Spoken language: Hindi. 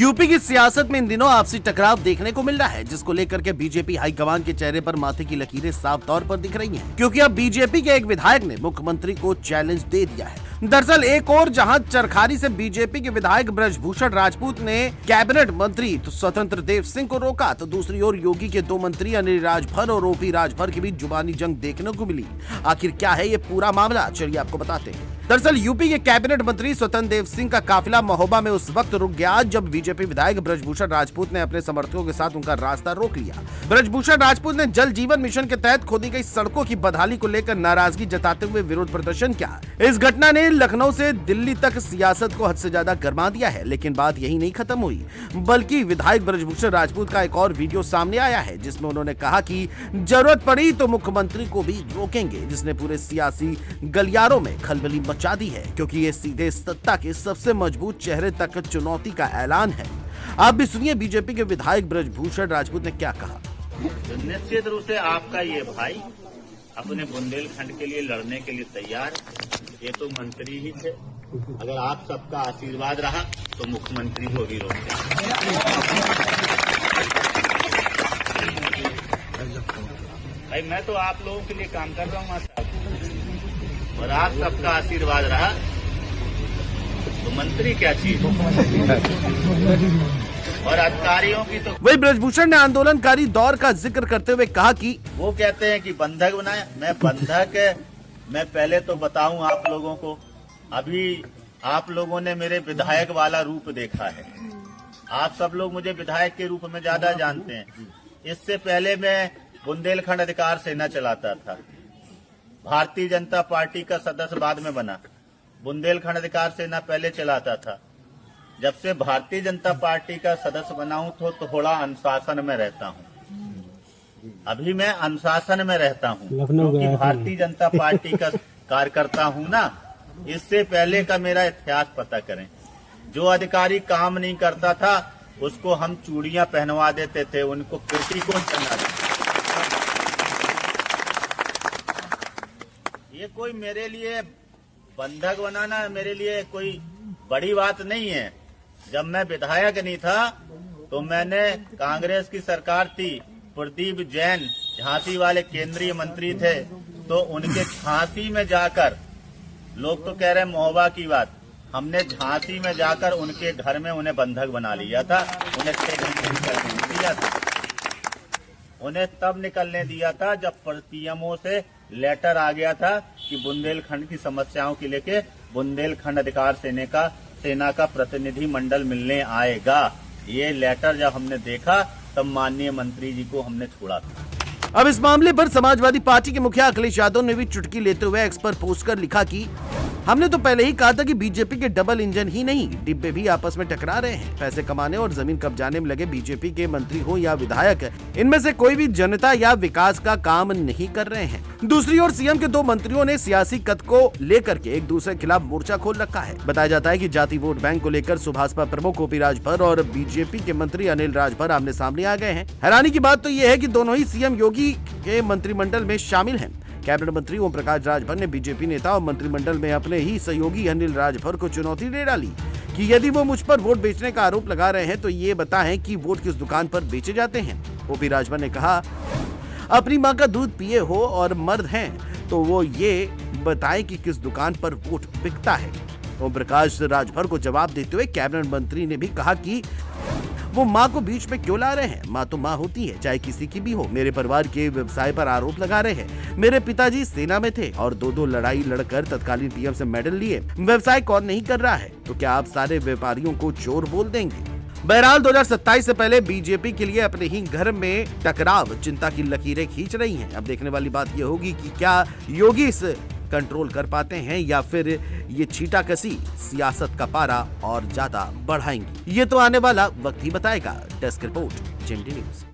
यूपी की सियासत में इन दिनों आपसी टकराव देखने को मिल रहा है, जिसको लेकर के बीजेपी हाईकमान के चेहरे पर माथे की लकीरें साफ तौर पर दिख रही हैं, क्योंकि अब बीजेपी के एक विधायक ने मुख्यमंत्री को चैलेंज दे दिया है। दरअसल एक और जहां चरखारी से बीजेपी के विधायक ब्रजभूषण राजपूत ने कैबिनेट मंत्री स्वतंत्र देव सिंह को रोका, तो दूसरी ओर योगी के दो मंत्री अनिल राजभर और ओपी राजभर के बीच जुबानी जंग देखने को मिली। आखिर क्या है ये पूरा मामला, चलिए आपको बताते हैं। दरअसल यूपी के कैबिनेट मंत्री स्वतंत्र देव सिंह का काफिला महोबा में उस वक्त रुक गया जब बीजेपी विधायक ब्रजभूषण राजपूत ने अपने समर्थकों के साथ उनका रास्ता रोक लिया। ब्रजभूषण राजपूत ने जल जीवन मिशन के तहत खोदी गई सड़कों की बदहाली को लेकर नाराजगी जताते हुए विरोध प्रदर्शन किया। इस घटना ने लखनऊ से दिल्ली तक सियासत को हद से ज्यादा गर्मा दिया है, लेकिन बात यही नहीं खत्म हुई, बल्कि विधायक ब्रजभूषण राजपूत का एक और वीडियो सामने आया है, जिसमें उन्होंने कहा कि जरूरत पड़ी तो मुख्यमंत्री को भी रोकेंगे, जिसने पूरे सियासी गलियारों में खलबली मचा दी है, क्योंकि ये सीधे सत्ता के सबसे मजबूत चेहरे तक चुनौती का ऐलान है। आप भी सुनिए बीजेपी के विधायक ब्रजभूषण राजपूत ने क्या कहा। निश्चित रूप से आपका ये भाई अपने बुंदेलखंड के लिए लड़ने के लिए तैयार, ये तो मंत्री ही थे। अगर आप सबका आशीर्वाद रहा तो मुख्यमंत्री को भी रोकें। भाई मैं तो आप लोगों के लिए काम कर रहा हूँ साहब, और आप सबका आशीर्वाद रहा तो मंत्री क्या चीज और अधिकारियों की तो। वही ब्रजभूषण ने आंदोलनकारी दौर का जिक्र करते हुए कहा कि वो कहते हैं कि बंधक बनाया, मैं पहले तो बताऊं आप लोगों को, अभी आप लोगों ने मेरे विधायक वाला रूप देखा है। आप सब लोग मुझे विधायक के रूप में ज्यादा जानते हैं। इससे पहले मैं बुंदेलखंड अधिकार सेना चलाता था, भारतीय जनता पार्टी का सदस्य बाद में बना, बुंदेलखंड अधिकार सेना पहले चलाता था। जब से भारतीय जनता पार्टी का सदस्य बना हूं तो थोड़ा अनुशासन में रहता हूं। अभी मैं अनुशासन में रहता हूं क्योंकि भारतीय जनता पार्टी का कार्यकर्ता हूं ना। इससे पहले का मेरा इतिहास पता करें। जो अधिकारी काम नहीं करता था उसको हम चूड़ियां पहनवा देते थे, उनको पेटी को चला देते। ये कोई मेरे लिए बंधक बनाना मेरे लिए कोई बड़ी बात नहीं है। जब मैं विधायक नहीं था तो मैंने कांग्रेस की सरकार थी, प्रदीप जैन झांसी वाले केंद्रीय मंत्री थे, तो उनके झांसी में जाकर, लोग तो कह रहे हैं महोबा की बात, हमने झांसी में जाकर उनके घर में उन्हें बंधक बना लिया था। उन्हें 6 घंटे निकलने दिया था। उन्हें तब निकलने दिया था जब पीएमओ से लेटर आ गया था कि बुंदेलखंड की समस्याओं के लेके बुंदेलखंड अधिकार सेना का प्रतिनिधि मंडल मिलने आएगा। ये लेटर जब हमने देखा तब माननीय मंत्री जी को हमने छोड़ा था। अब इस मामले पर समाजवादी पार्टी के मुखिया अखिलेश यादव ने भी चुटकी लेते हुए एक्स पर पोस्ट कर लिखा कि हमने तो पहले ही कहा था कि बीजेपी के डबल इंजन ही नहीं, डिब्बे भी आपस में टकरा रहे हैं। पैसे कमाने और जमीन कब्जाने में लगे बीजेपी के मंत्री हो या विधायक, इनमें से कोई भी जनता या विकास का काम नहीं कर रहे हैं। दूसरी ओर सीएम के दो मंत्रियों ने सियासी कद को लेकर के एक दूसरे के खिलाफ मोर्चा खोल रखा है। बताया जाता है कि जाति वोट बैंक को लेकर सुभाषपा प्रमुख ओपी राजभर और बीजेपी के मंत्री अनिल राजभर आमने सामने आ गए हैं। हैरानी की बात तो ये है कि दोनों ही सीएम योगी के मंत्रिमंडल में शामिल हैं। कैबिनेट मंत्री ओम प्रकाश राजभर ने बीजेपी नेता और मंत्रिमंडल में अपने ही सहयोगी अनिल राजभर को चुनौती दे डाली कि यदि वो मुझ पर वोट बेचने का आरोप लगा रहे हैं तो ये बताएं कि वोट किस दुकान पर बेचे जाते हैं। ओपी राजभर ने कहा, अपनी मां का दूध पिए हो और मर्द हैं तो वो ये बताएं कि किस दुकान पर वोट बिकता है। ओम प्रकाश राजभर को जवाब देते हुए कैबिनेट मंत्री ने भी कहा कि वो माँ को बीच में क्यों ला रहे हैं, माँ तो माँ होती है, चाहे किसी की भी हो। मेरे परिवार के व्यवसाय पर आरोप लगा रहे हैं। मेरे पिताजी सेना में थे और दो लड़ाई लड़कर तत्कालीन पीएम से मेडल लिए। व्यवसाय कौन नहीं कर रहा है, तो क्या आप सारे व्यापारियों को चोर बोल देंगे? बहरहाल 2027 से पहले बीजेपी के लिए अपने ही घर में टकराव चिंता की लकीरें खींच रही हैं। अब देखने वाली बात ये होगी कि क्या योगी इस कंट्रोल कर पाते हैं या फिर ये छींटाकशी सियासत का पारा और ज्यादा बढ़ाएंगी। ये तो आने वाला वक्त ही बताएगा। Desk report, JMD news.